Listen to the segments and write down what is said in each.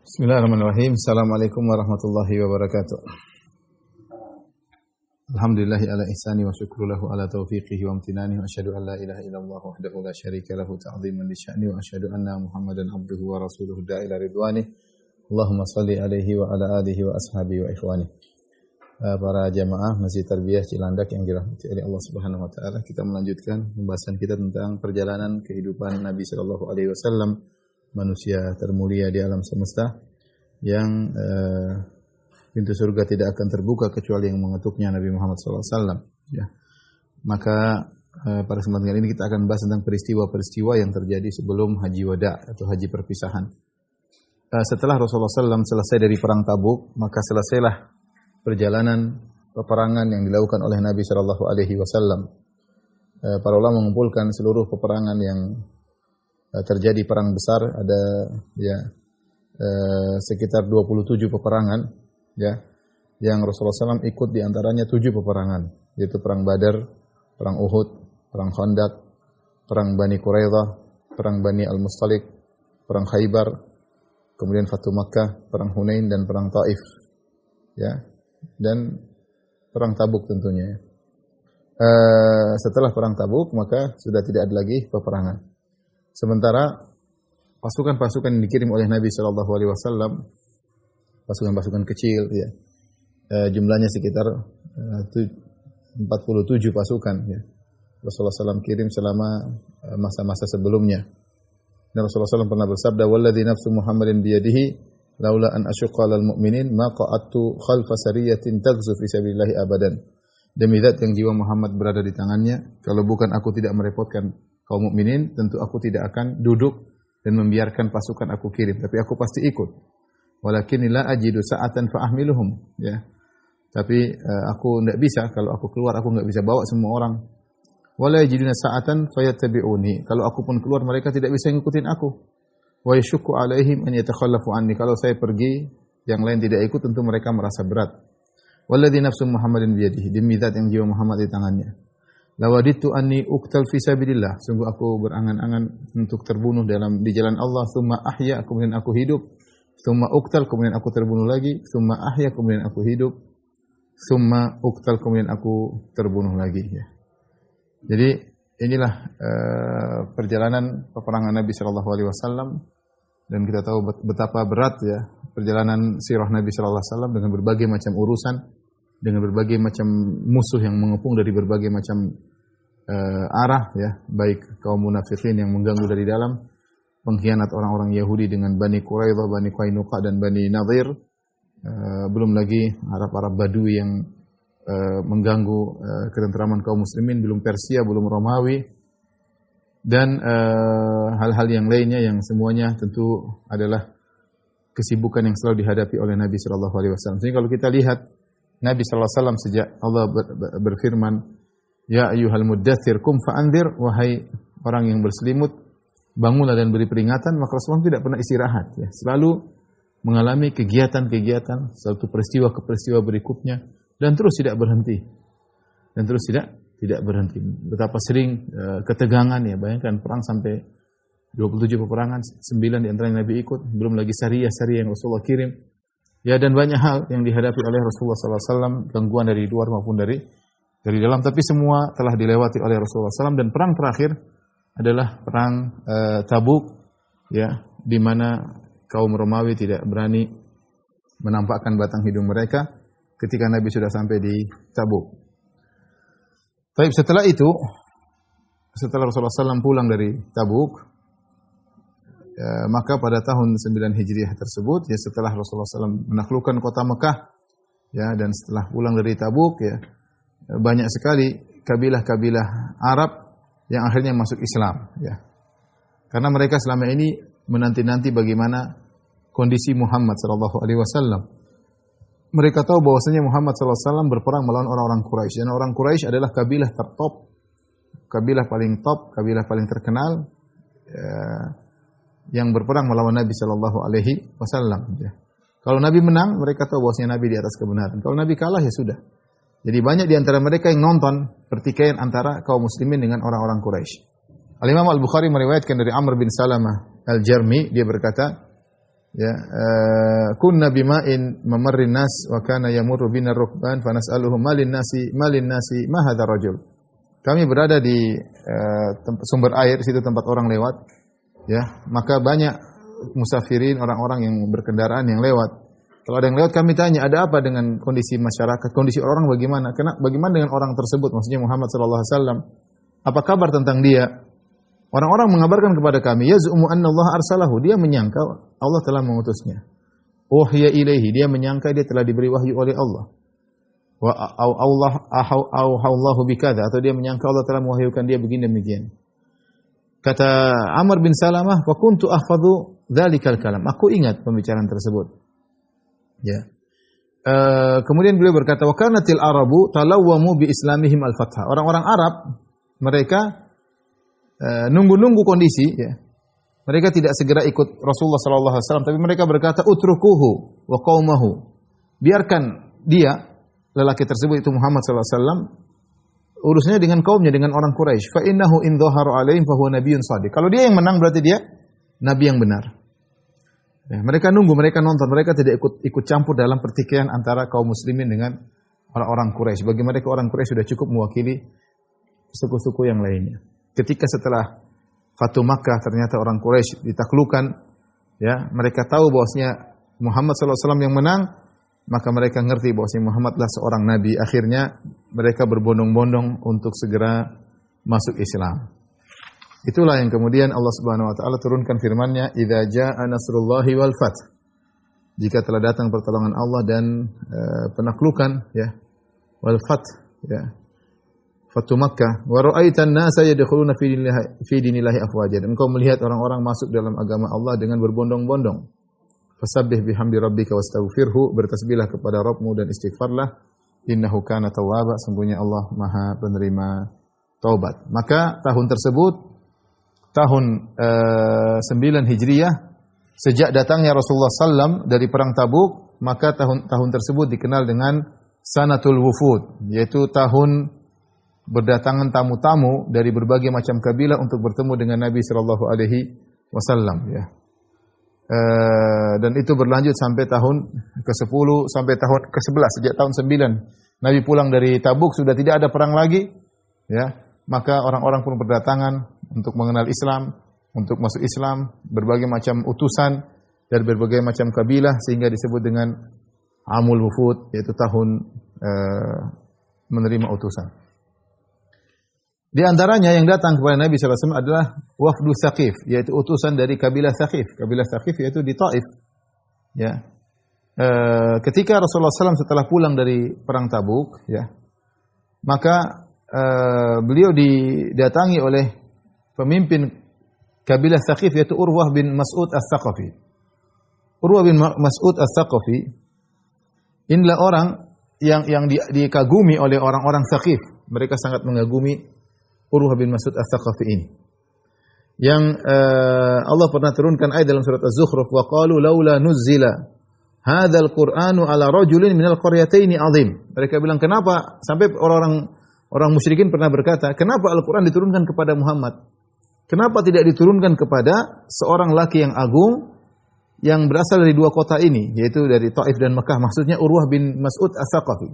Bismillahirrahmanirrahim. Assalamualaikum warahmatullahi wabarakatuh. Alhamdulillahi ala ihsani wa syukru lahu ala taufiqihi wa amtinani wa asyhadu an la ilaha illallah wahdahu la syarika lahu ta'ziman li sya'ni wa asyhadu anna Muhammadan abduhu wa rasuluhu da'ila ridwani. Allahumma salli alaihi wa ala alihi wa ashabihi wa ikhwani. Para jamaah Masjid Tarbiyah Cilandak yang dirahmati oleh Allah Subhanahu wa taala, kita melanjutkan pembahasan kita tentang perjalanan kehidupan Nabi sallallahu alaihi wasallam, manusia termulia di alam semesta yang pintu surga tidak akan terbuka kecuali yang mengetuknya, Nabi Muhammad SAW. Ya. Maka pada kesempatan kali ini kita akan bahas tentang peristiwa-peristiwa yang terjadi sebelum Haji Wada atau Haji Perpisahan. Setelah Rasulullah SAW selesai dari perang Tabuk, maka selesailah perjalanan peperangan yang dilakukan oleh Nabi SAW. Para ulama mengumpulkan seluruh peperangan yang terjadi perang besar, ada sekitar 27 peperangan ya, yang Rasulullah SAW ikut di antaranya 7 peperangan, yaitu perang Badar, perang Uhud, perang Khandaq, perang Bani Quraidah, perang Bani Al-Mustalik, perang Khaybar, kemudian Fatu Makkah, perang Hunain dan perang Taif ya, dan perang Tabuk tentunya. Setelah perang Tabuk maka sudah tidak ada lagi peperangan. Sementara pasukan-pasukan yang dikirim oleh Nabi Shallallahu Alaihi Wasallam, pasukan-pasukan kecil, ya, jumlahnya sekitar 47 pasukan. Ya. Rasulullah SAW kirim selama masa-masa sebelumnya. Dan Rasulullah SAW pernah bersabda, "Walladzi nafsu Muhammadin biyadihi, laula an asyqa lil mu'minin, ma qa'adtu khalfa sariyatin taghzu fi sabilillahi abadan." Demi zat yang jiwa Muhammad berada di tangannya, kalau bukan aku tidak merepotkan kaum mukminin, tentu aku tidak akan duduk dan membiarkan pasukan aku kirim, tapi aku pasti ikut. Walakin la ajidu sa'atan fa ahmiluhum, ya. Tapi aku enggak bisa, kalau aku keluar aku enggak bisa bawa semua orang. Wala yajiduna sa'atan fayattabi'uni. Kalau aku pun keluar mereka tidak bisa ngikutin aku. Wa yashukku alaihim an yatakhallafu anni. Kalau saya pergi, yang lain tidak ikut, tentu mereka merasa berat. Walladzi nafsu Muhammadin biyadihi, demi zat yang jiwa Muhammad di tangannya. Lawaditu anni uqtal fi sabilillah. Sungguh aku berangan-angan untuk terbunuh di jalan Allah. Tsumma ahya, kemudian aku hidup. Tsumma uqtal, kemudian aku terbunuh lagi. Tsumma ahya, kemudian aku hidup. Tsumma uqtal, kemudian aku terbunuh lagi. Ya. Jadi inilah perjalanan peperangan Nabi Shallallahu Alaihi Wasallam, dan kita tahu betapa berat ya perjalanan sirah Nabi Shallallahu Alaihi Wasallam dengan berbagai macam urusan, dengan berbagai macam musuh yang mengepung dari berbagai macam arah ya, baik kaum munafikin yang mengganggu dari dalam, pengkhianat orang-orang Yahudi dengan Bani Quraidah, Bani Qainuqa dan Bani Nadir, belum lagi Arab-Arab Badui yang mengganggu ketentraman kaum muslimin, belum Persia, belum Romawi, dan hal-hal yang lainnya yang semuanya tentu adalah kesibukan yang selalu dihadapi oleh Nabi sallallahu alaihi wasallam. Jadi kalau kita lihat Nabi sallallahu alaihi wasallam sejak Allah berfirman, "Ya ayyuhal muddatsir qum fa'andzir," wahai orang yang berselimut, bangunlah dan beri peringatan, maka Rasulullah tidak pernah istirahat ya. Selalu mengalami kegiatan-kegiatan, satu peristiwa ke peristiwa berikutnya, dan terus tidak berhenti. Dan terus tidak berhenti. Betapa sering ketegangan ya, bayangkan perang sampai 27 peperangan, 9 di antaranya Nabi ikut, belum lagi syariah-syariah yang Rasulullah kirim. Ya, dan banyak hal yang dihadapi oleh Rasulullah SAW, gangguan dari luar maupun dari dalam, tapi semua telah dilewati oleh Rasulullah SAW. Dan perang terakhir adalah perang Tabuk, ya, di mana kaum Romawi tidak berani menampakkan batang hidung mereka ketika Nabi sudah sampai di Tabuk. Tapi setelah itu, setelah Rasulullah SAW pulang dari Tabuk, maka pada tahun 9 Hijriah tersebut, ya, setelah Rasulullah SAW menaklukkan kota Mekah, ya, dan setelah pulang dari Tabuk, ya, banyak sekali kabilah-kabilah Arab yang akhirnya masuk Islam, ya. Karena mereka selama ini menanti-nanti bagaimana kondisi Muhammad sallallahu alaihi wasallam. Mereka tahu bahwasanya Muhammad sallallahu alaihi wasallam berperang melawan orang-orang Quraisy, dan orang Quraisy adalah kabilah tertop, kabilah paling top, kabilah paling terkenal, yang berperang melawan Nabi sallallahu alaihi wasallam. Kalau Nabi menang, mereka tahu bahwasanya Nabi di atas kebenaran. Kalau Nabi kalah, ya sudah. Jadi banyak di antara mereka yang nonton pertikaian antara kaum muslimin dengan orang-orang Quraisy. Al-Imam Al-Bukhari meriwayatkan dari Amr bin Salamah Al-Jarmi, dia berkata, Ya, kunna bima'in mamarrin nas wa kana yamurru bina rukban fa nas'aluhum malin nasi ma hadha rajul. Kami berada di sumber air, situ tempat orang lewat, ya, maka banyak musafirin, orang-orang yang berkendaraan yang lewat. Kalau ada yang lewat kami tanya, ada apa dengan kondisi masyarakat, kondisi orang bagaimana? Bagaimana dengan orang tersebut, maksudnya Muhammad sallallahu alaihi wasallam? Apa kabar tentang dia? Orang-orang mengabarkan kepada kami, yaz'umu anna Allah arsalahu, dia menyangka Allah telah mengutusnya. Wahya ilaihi, dia menyangka dia telah diberi wahyu oleh Allah. Wa Allahu bikadza, atau dia menyangka Allah telah mewahyukan dia begini demikian. Kata Amr bin Salamah, "Fa kuntu ahfadhu dzalikal kalam." Aku ingat pembicaraan tersebut. Ya. Kemudian beliau berkata, "Wa kanatil arabu talawwamu bi islamihim al-fatha." Orang-orang Arab mereka nunggu-nunggu kondisi, ya. Mereka tidak segera ikut Rasulullah sallallahu alaihi wasallam, tapi mereka berkata, "Utrukuhu wa qaumahu." Biarkan dia, lelaki tersebut itu Muhammad sallallahu alaihi wasallam, urusannya dengan kaumnya, dengan orang Quraisy. Fa innahu in dhahara alaihim fa huwa nabiyyun shadiq. Kalau dia yang menang berarti dia nabi yang benar. Ya, mereka nunggu, mereka nonton, mereka tidak ikut campur dalam pertikaian antara kaum muslimin dengan orang-orang Quraisy. Bagi mereka orang Quraisy sudah cukup mewakili suku-suku yang lainnya. Ketika setelah Fatu Makkah ternyata orang Quraisy ditaklukkan, ya, mereka tahu bahwasanya Muhammad sallallahu alaihi wasallam yang menang, maka mereka ngerti bahwasanya Muhammadlah seorang nabi. Akhirnya mereka berbondong-bondong untuk segera masuk Islam. Itulah yang kemudian Allah Subhanahu wa taala turunkan firman-Nya, "Idza jaa nasrullahi wal fath." Jika telah datang pertolongan Allah dan penaklukan, ya. Wal fath, ya. Fatu Makkah, wa ra'aitan nasa yadkhuluna fi dinillahi afwaja. Engkau melihat orang-orang masuk dalam agama Allah dengan berbondong-bondong. Fasabbih bihamdi rabbika wastaghfirhu, bertasbihlah kepada Rabbmu dan istighfarlah. Innahu kana tawwaba, sungguhnya Allah Maha penerima taubat. Maka tahun tersebut tahun 9 Hijriah, sejak datangnya Rasulullah SAW dari perang Tabuk, maka tahun tersebut dikenal dengan Sanatul Wufud, yaitu tahun berdatangan tamu-tamu dari berbagai macam kabilah untuk bertemu dengan Nabi sallallahu alaihi wasallam, ya. Dan itu berlanjut sampai tahun ke-10 sampai tahun ke-11. Sejak tahun 9 Nabi pulang dari Tabuk, sudah tidak ada perang lagi, ya. Maka orang-orang pun berdatangan untuk mengenal Islam, untuk masuk Islam, berbagai macam utusan dari berbagai macam kabilah, sehingga disebut dengan Amul Wufud, yaitu tahun menerima utusan. Di antaranya yang datang kepada Nabi sallallahu alaihi wasallam adalah wafdu Tsaqif, yaitu utusan dari kabilah Tsaqif. Kabilah Tsaqif yaitu di Taif. Ya. Ketika Rasulullah SAW setelah pulang dari perang Tabuk, ya, maka beliau didatangi oleh pemimpin kabilah Tsaqif yaitu Urwah bin Mas'ud As-Tsaqafi. Urwah bin Mas'ud As-Tsaqafi inilah orang yang dikagumi oleh orang-orang Tsaqif. Mereka sangat mengagumi Urwah bin Mas'ud As-Tsaqafi ini. Yang Allah pernah turunkan ayat dalam surat Az-Zukhruf, wa qalu laula nuzzila hadzal qur'anu ala rajulin minal qaryataini azim. Mereka bilang, kenapa, sampai orang musyrikin pernah berkata, kenapa Al-Qur'an diturunkan kepada Muhammad? Kenapa tidak diturunkan kepada seorang laki yang agung yang berasal dari dua kota ini, yaitu dari Taif dan Mekah, maksudnya Urwah bin Mas'ud As-Tsaqafi.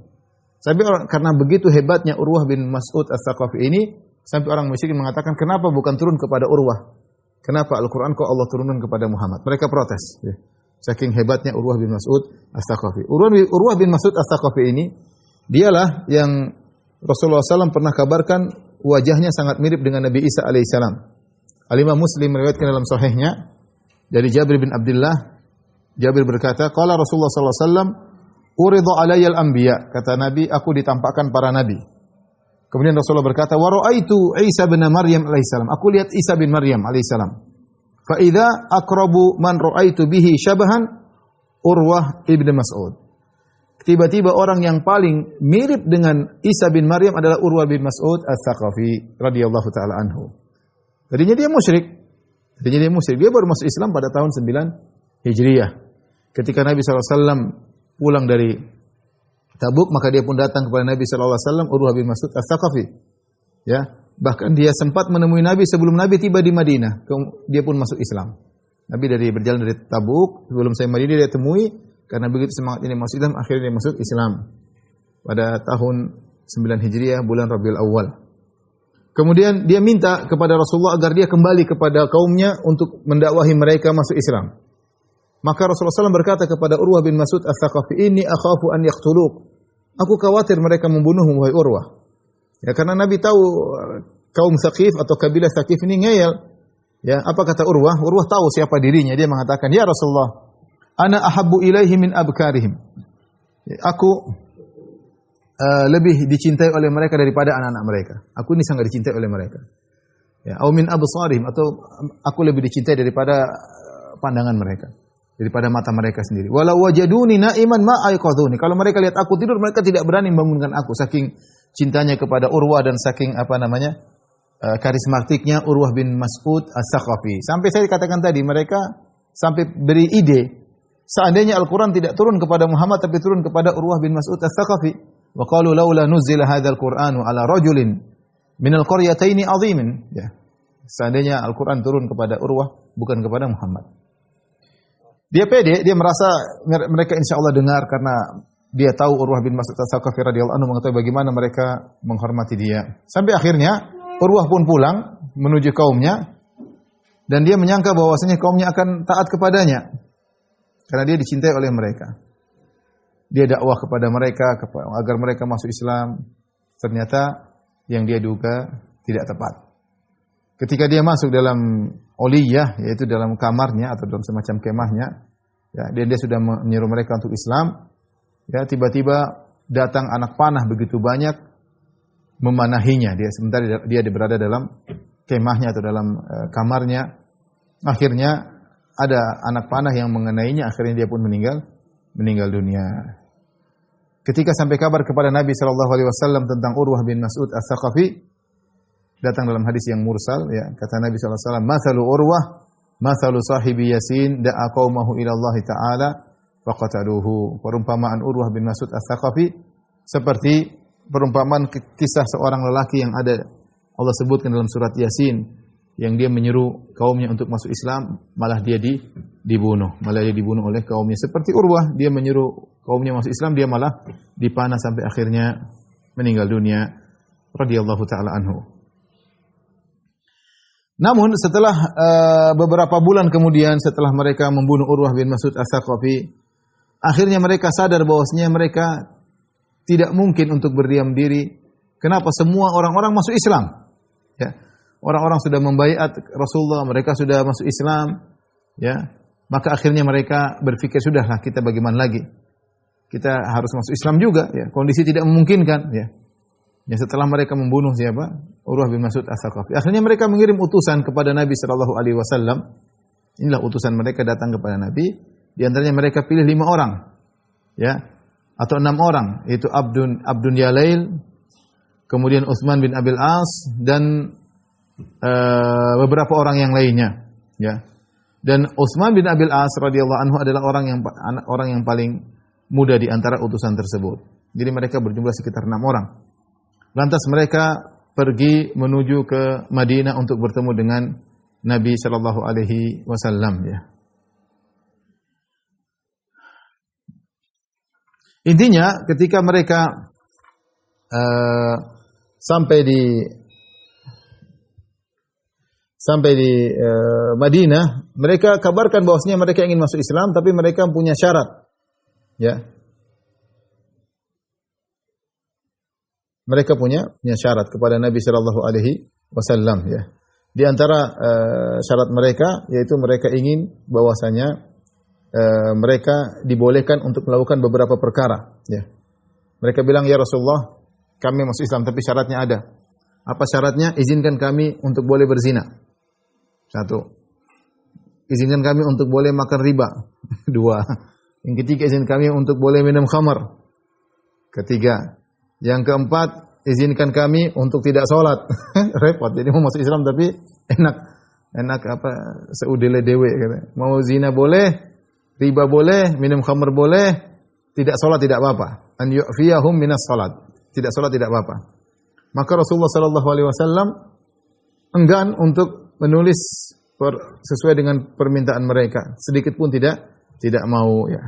Sampai karena begitu hebatnya Urwah bin Mas'ud As-Tsaqafi ini, sampai orang musyrikin mengatakan, kenapa bukan turun kepada Urwah? Kenapa Al-Qur'an kok Allah turunkan kepada Muhammad? Mereka protes, ya. Saking hebatnya Urwah bin Mas'ud As-Tsaqafi. Urwah bin Mas'ud As-Tsaqafi ini, dialah yang Rasulullah SAW pernah kabarkan wajahnya sangat mirip dengan Nabi Isa alaihissalam. Al-Imam Muslim meriwayatkan dalam sahihnya dari Jabir bin Abdullah. Jabir berkata, qala Rasulullah SAW, uridu alayyal anbiya. Kata Nabi, aku ditampakkan para nabi. Kemudian Rasulullah berkata, wa ra'aitu Isa bin Maryam alaihissalam. Aku lihat Isa bin Maryam alaihissalam. Fa idza aqrabu man ra'aitu bihi syabahan Urwah ibn Mas'ud. Tiba-tiba orang yang paling mirip dengan Isa bin Maryam adalah Urwah bin Mas'ud As-Tsaqafi radhiyallahu taala anhu. Tadinya dia musyrik. Dia baru masuk Islam pada tahun 9 Hijriah. Ketika Nabi SAW pulang dari Tabuk, maka dia pun datang kepada Nabi SAW, Urwah bin Mas'ud As-Tsaqafi. Ya, bahkan dia sempat menemui Nabi sebelum Nabi tiba di Madinah. Dia pun masuk Islam. Nabi berjalan dari Tabuk, sebelum saya Madinah dia temui, karena begitu semangat ini masuk Islam, akhirnya dia masuk Islam. Pada tahun 9 Hijriah, bulan Rabiul Awal. Kemudian dia minta kepada Rasulullah agar dia kembali kepada kaumnya untuk mendakwahi mereka masuk Islam. Maka Rasulullah SAW berkata kepada Urwah bin Mas'ud Ats-Tsaqafi, "Inni akhafu an yaqtuluk." Aku khawatir mereka membunuhmu, wahai Urwah. Ya, karena Nabi tahu kaum Tsaqif atau kabilah Tsaqif ini ngeyel. Ya, apa kata Urwah? Urwah tahu siapa dirinya. Dia mengatakan, "Ya Rasulullah, ana ahabbu ilaihi min abkarihim." Aku lebih dicintai oleh mereka daripada anak-anak mereka. Aku ini sangat dicintai oleh mereka. Ya, au min absarihim, atau aku lebih dicintai daripada pandangan mereka, daripada mata mereka sendiri. Walau wajaduni naiman ma aiqadhuni. Kalau mereka lihat aku tidur, mereka tidak berani membangunkan aku, saking cintanya kepada Urwah dan saking karismatiknya Urwah bin Mas'ud Ats-Tsaqafi. Sampai saya katakan tadi, mereka sampai beri ide, seandainya Al-Quran tidak turun kepada Muhammad tapi turun kepada Urwah bin Mas'ud Ats-Tsaqafi. Wa qalu laula nuzila hadzal Qur'anu ala rajulin minal qaryataini 'azimin. Ya. Seandainya Al-Quran turun kepada Urwah bukan kepada Muhammad. Dia pede, dia merasa mereka insyaallah dengar karena dia tahu Urwah bin Mas'ud Ats-Tsaqafi radhiyallahu anhu mengetahui bagaimana mereka menghormati dia. Sampai akhirnya Urwah pun pulang menuju kaumnya dan dia menyangka bahwasanya kaumnya akan taat kepadanya karena dia dicintai oleh mereka. Dia dakwah kepada mereka agar mereka masuk Islam. Ternyata yang dia duga tidak tepat. Ketika dia masuk dalam oliyah, yaitu dalam kamarnya atau dalam semacam kemahnya, ya, dia sudah menyeru mereka untuk Islam. Ya, tiba-tiba datang anak panah begitu banyak memanahinya. Dia sementara dia berada dalam kemahnya atau dalam kamarnya. Akhirnya ada anak panah yang mengenainya. Akhirnya dia pun meninggal dunia. Ketika sampai kabar kepada Nabi SAW tentang Urwah bin Mas'ud Ats-Tsaqafi, datang dalam hadis yang mursal, ya, kata Nabi SAW, "Mathalu Urwah, mathalu sahibi Yasin, da'a qaumahu ila Allah Ta'ala, faqataluhu." Perumpamaan Urwah bin Mas'ud Ats-Tsaqafi seperti perumpamaan kisah seorang lelaki yang ada Allah sebutkan dalam surat Yasin, yang dia menyeru kaumnya untuk masuk Islam, malah dia dibunuh oleh kaumnya. Seperti Urwah, dia menyeru kaumnya masuk Islam, dia malah dipanah sampai akhirnya meninggal dunia radhiyallahu taala anhu. Namun setelah beberapa bulan kemudian, setelah mereka membunuh Urwah bin Mas'ud Ats-Tsaqafi, akhirnya mereka sadar bahwasanya mereka tidak mungkin untuk berdiam diri. Kenapa? Semua orang-orang masuk Islam. Ya. Orang-orang sudah membaiat Rasulullah, mereka sudah masuk Islam, ya. Maka akhirnya mereka berpikir, sudahlah, kita bagaimana lagi? Kita harus masuk Islam juga, ya. Kondisi tidak memungkinkan, ya. Ya, setelah mereka membunuh siapa? Urwah bin Mas'ud Ats-Tsaqafi. Akhirnya mereka mengirim utusan kepada Nabi sallallahu alaihi wasallam. Inilah utusan mereka datang kepada Nabi. Di antaranya mereka pilih 5 orang, ya, atau 6 orang, yaitu Abdun Yalail, kemudian Utsman bin Abil As, dan beberapa orang yang lainnya, ya. Dan Utsman bin Abil As radhiyallahu anhu adalah orang yang paling muda di antara utusan tersebut. Jadi mereka berjumlah sekitar 6 orang. Lantas mereka pergi menuju ke Madinah untuk bertemu dengan Nabi sallallahu alaihi wasallam, ya. Intinya ketika mereka sampai di Madinah, mereka kabarkan bahwasanya mereka ingin masuk Islam, tapi mereka punya syarat, ya. Mereka punya syarat kepada Nabi sallallahu alaihi wasallam, ya. Di antara syarat mereka yaitu mereka ingin bahwasanya mereka dibolehkan untuk melakukan beberapa perkara, ya. Mereka bilang, "Ya Rasulullah, kami masuk Islam tapi syaratnya ada." Apa syaratnya? Izinkan kami untuk boleh berzina. 1. Izinkan kami untuk boleh makan riba. 2. Yang ketiga, izinkan kami untuk boleh minum khamar. Ketiga. Yang keempat, izinkan kami untuk tidak sholat. Repot. Jadi mau masuk Islam tapi enak seudele dewe. Mau zina boleh, riba boleh, minum khamar boleh, tidak sholat tidak apa-apa. An yu'fiyahum minas sholat. Tidak sholat tidak apa-apa. Maka Rasulullah sallallahu alaihi wasallam enggan untuk menulis sesuai dengan permintaan mereka, sedikit pun tidak mau ya.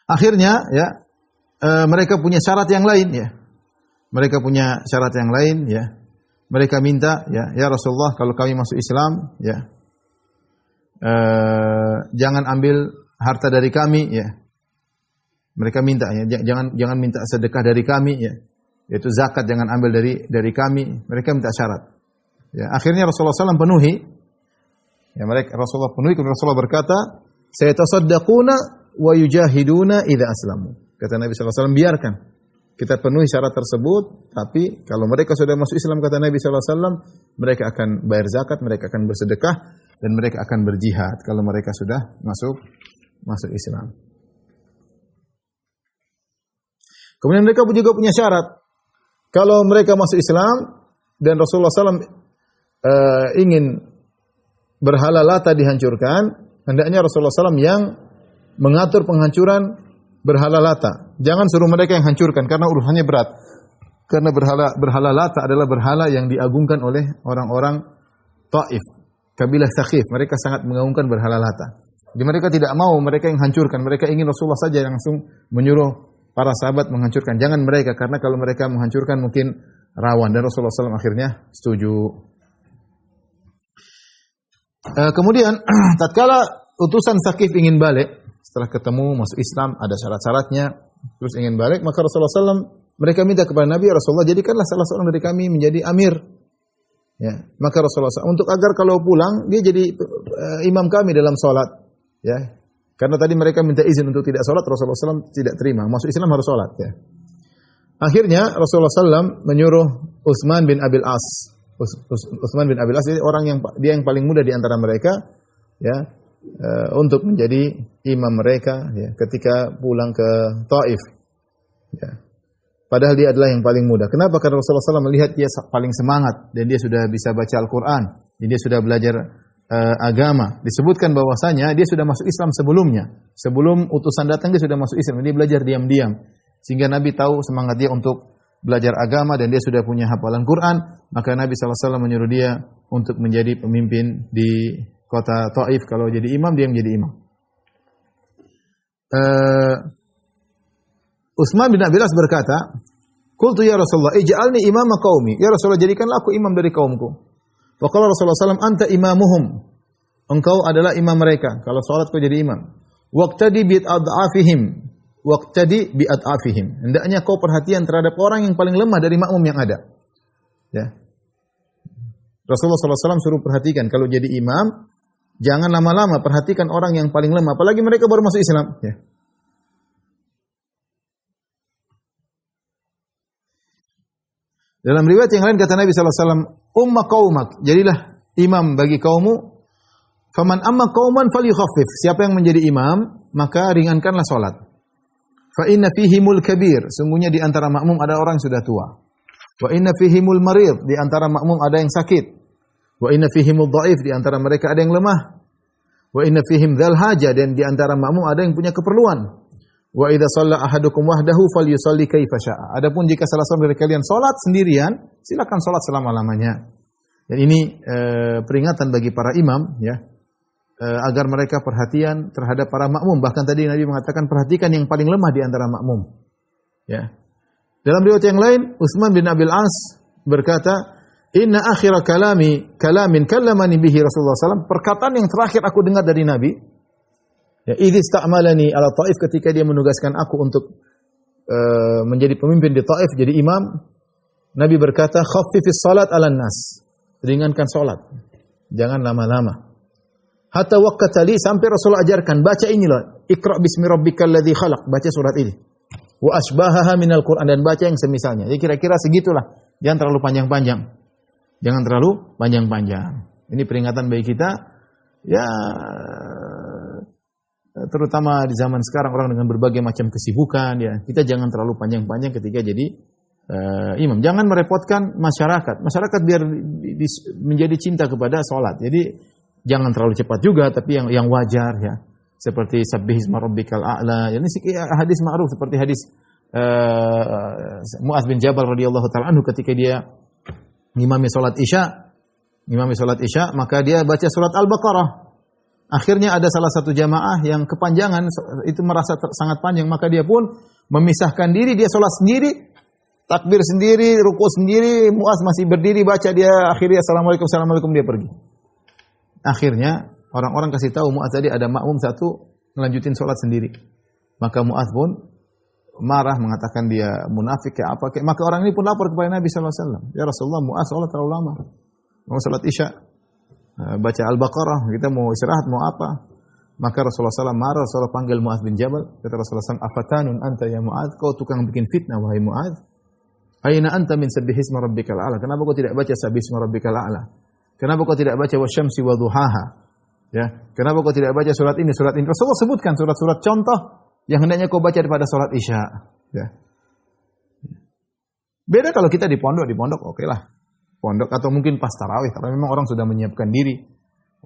Akhirnya ya mereka punya syarat yang lain ya. Mereka punya syarat yang lain ya. Mereka minta ya Rasulullah, kalau kami masuk Islam ya jangan ambil harta dari kami ya. Mereka minta ya, jangan minta sedekah dari kami ya. Yaitu zakat jangan ambil dari kami. Mereka minta syarat. Ya, akhirnya Rasulullah SAW penuhi. Ya, Rasulullah penuhi, kemudian Rasulullah berkata, "Sayatasaddaquna wa yujahiduna idza aslamu." Kata Nabi SAW, biarkan kita penuhi syarat tersebut, tapi kalau mereka sudah masuk Islam, kata Nabi SAW, mereka akan bayar zakat, mereka akan bersedekah, dan mereka akan berjihad kalau mereka sudah masuk Islam. Kemudian mereka juga punya syarat. Kalau mereka masuk Islam dan Rasulullah SAW ingin berhala Lata dihancurkan, hendaknya Rasulullah SAW yang mengatur penghancuran berhala Lata. Jangan suruh mereka yang hancurkan karena urusannya berat. Karena berhala Lata adalah berhala yang diagungkan oleh orang-orang Taif, kabilah Thaqif. Mereka sangat mengagungkan berhala Lata. Jadi mereka tidak mau mereka yang hancurkan. Mereka ingin Rasulullah saja yang langsung menyuruh para sahabat menghancurkan. Jangan mereka, karena kalau mereka menghancurkan mungkin rawan. Dan Rasulullah SAW akhirnya setuju. Kemudian tatkala utusan Thaqif ingin balik, setelah ketemu masuk Islam, ada syarat-syaratnya, terus ingin balik, maka Rasulullah SAW mereka minta kepada Nabi, Rasulullah jadikanlah salah seorang dari kami menjadi amir. Ya, maka Rasulullah SAW untuk agar kalau pulang dia jadi imam kami dalam salat. Ya, karena tadi mereka minta izin untuk tidak sholat, Rasulullah SAW tidak terima. Masuk Islam harus sholat. Ya. Akhirnya Rasulullah SAW menyuruh Utsman bin Abil As. Utsman bin Abil As orang dia yang paling muda di antara mereka, ya, untuk menjadi imam mereka ya, ketika pulang ke Taif. Ya. Padahal dia adalah yang paling muda. Kenapa? Karena Rasulullah SAW melihat dia paling semangat dan dia sudah bisa baca Al-Quran, dan dia sudah belajar agama. Disebutkan bahwasanya dia sudah masuk Islam sebelumnya. Sebelum utusan datang dia sudah masuk Islam. Dia belajar diam-diam. Sehingga Nabi tahu semangat dia untuk belajar agama dan dia sudah punya hafalan Quran. Maka Nabi SAW menyuruh dia untuk menjadi pemimpin di kota Taif. Kalau jadi imam, dia menjadi imam. Utsman bin Abi Las berkata, "Qultu ya Rasulullah, ij'alni imama qaumi." Ya Rasulullah, jadikanlah aku imam dari kaumku. Waqala Rasulullah SAW, anta imamuhum. Engkau adalah imam mereka. Kalau salat kau jadi imam. Waqtadi bi'ad'afihim. Waqtadi bi'ad'afihim. Hendaknya kau perhatian terhadap orang yang paling lemah dari makmum yang ada. Ya. Rasulullah SAW suruh perhatikan. Kalau jadi imam, jangan lama-lama. Perhatikan orang yang paling lemah. Apalagi mereka baru masuk Islam. Ya. Dalam riwayat yang lain kata Nabi SAW, umma qaumak, jadilah imam bagi kaummu. Faman amma qauman falyukhaffif. Siapa yang menjadi imam, maka ringankanlah salat. Fa inna fihimul kabir, sungguhnya di antara makmum ada orang yang sudah tua. Wa inna fihimul marid, di antara makmum ada yang sakit. Wa inna fihimul dhaif, di antara mereka ada yang lemah. Wa inna fihim dzal haja, dan di antara makmum ada yang punya keperluan. Wa idza shalla ahadukum wahdahu falyusalli kaifa syaa. Adapun jika salah seorang dari kalian salat sendirian, silakan salat selama-lamanya. Dan ini peringatan bagi para imam ya, agar mereka perhatian terhadap para makmum. Bahkan tadi Nabi mengatakan perhatikan yang paling lemah di antara makmum. Ya. Dalam riwayat yang lain, Utsman bin Abil As berkata, "Inna akhira kalamin kallamani bihi Rasulullah SAW." Perkataan yang terakhir aku dengar dari Nabi, ya, idz ista'malani ala Taif, ketika dia menugaskan aku untuk menjadi pemimpin di Taif, jadi imam, Nabi berkata, "Khaffifis salat 'alan nas." Ringankan salat. Jangan lama-lama. Hatta waqatali, sampai Rasulullah ajarkan, baca ini loh, Iqra bismi rabbikal ladzi khalaq, baca surat ini. Wa asbahaha minal Qur'an, dan baca yang semisalnya. Ya kira-kira segitulah. Jangan terlalu panjang-panjang. Jangan terlalu panjang-panjang. Ini peringatan bagi kita, ya, terutama di zaman sekarang orang dengan berbagai macam kesibukan, ya kita jangan terlalu panjang-panjang ketika jadi imam. Jangan merepotkan masyarakat. Masyarakat biar menjadi cinta kepada salat. Jadi jangan terlalu cepat juga, tapi yang wajar ya. Seperti sabbihisma rabbikal a'la. Ini hadis ma'ruf seperti hadis Mu'adz bin Jabal radhiyallahu taala anhu ketika dia ngimami salat Isya, Imami salat Isya, maka dia baca surat Al-Baqarah. Akhirnya ada salah satu jamaah yang kepanjangan, itu merasa sangat panjang, maka dia pun memisahkan diri, dia salat sendiri, takbir sendiri, rukuk sendiri, Muaz masih berdiri baca, dia akhirnya assalamualaikum, assalamualaikum, dia pergi. Akhirnya orang-orang kasih tahu Muaz tadi ada makmum satu melanjutin salat sendiri. Maka Muaz pun marah, mengatakan dia munafik kayak apa kayak. Maka orang ini pun lapor kepada Nabi sallallahu alaihi wasallam. Ya Rasulullah, Muaz salat terlalu lama. Mau salat Isya, baca Al-Baqarah, kita mau istirahat, mau apa? Maka Rasulullah SAW marah, Rasulullah panggil Muaz bin Jabal. Kata Rasulullah SAW, afatanun anta ya Muaz, kau tukang bikin fitnah wahai Muaz. Aina anta min sabbihisma rabbikal a'la? Kenapa kau tidak baca sabbihisma rabbikal a'la? Kenapa kau tidak baca wasyamsi wa duhaha? Ya, kenapa kau tidak baca surat ini, surat ini? Rasulullah sebutkan surat-surat contoh yang hendaknya kau baca pada salat Isya. Ya. Beda kalau kita di pondok oke lah. Pondok atau mungkin pas tarawih, karena memang orang sudah menyiapkan diri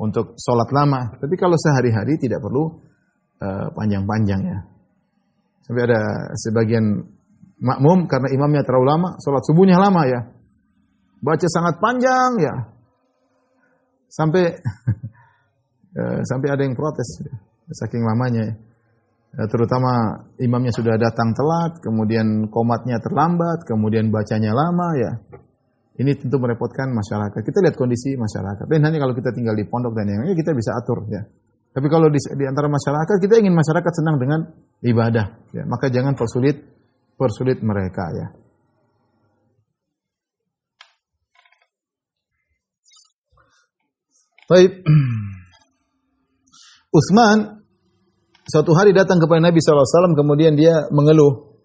untuk sholat lama. Tapi kalau sehari-hari tidak perlu panjang-panjang ya. Sampai ada sebagian makmum karena imamnya terlalu lama, sholat subuhnya lama ya. Baca sangat panjang ya. Sampai sampai ada yang protes ya, saking lamanya ya. Terutama imamnya sudah datang telat, kemudian qomatnya terlambat, kemudian bacanya lama ya. Ini tentu merepotkan masyarakat. Kita lihat kondisi masyarakat. Dan hanya kalau kita tinggal di pondok dan yang lainnya kita bisa atur ya. Tapi kalau di antara masyarakat, kita ingin masyarakat senang dengan ibadah ya. Maka jangan persulit mereka ya. Baik. Utsman suatu hari datang kepada Nabi SAW, kemudian dia mengeluh.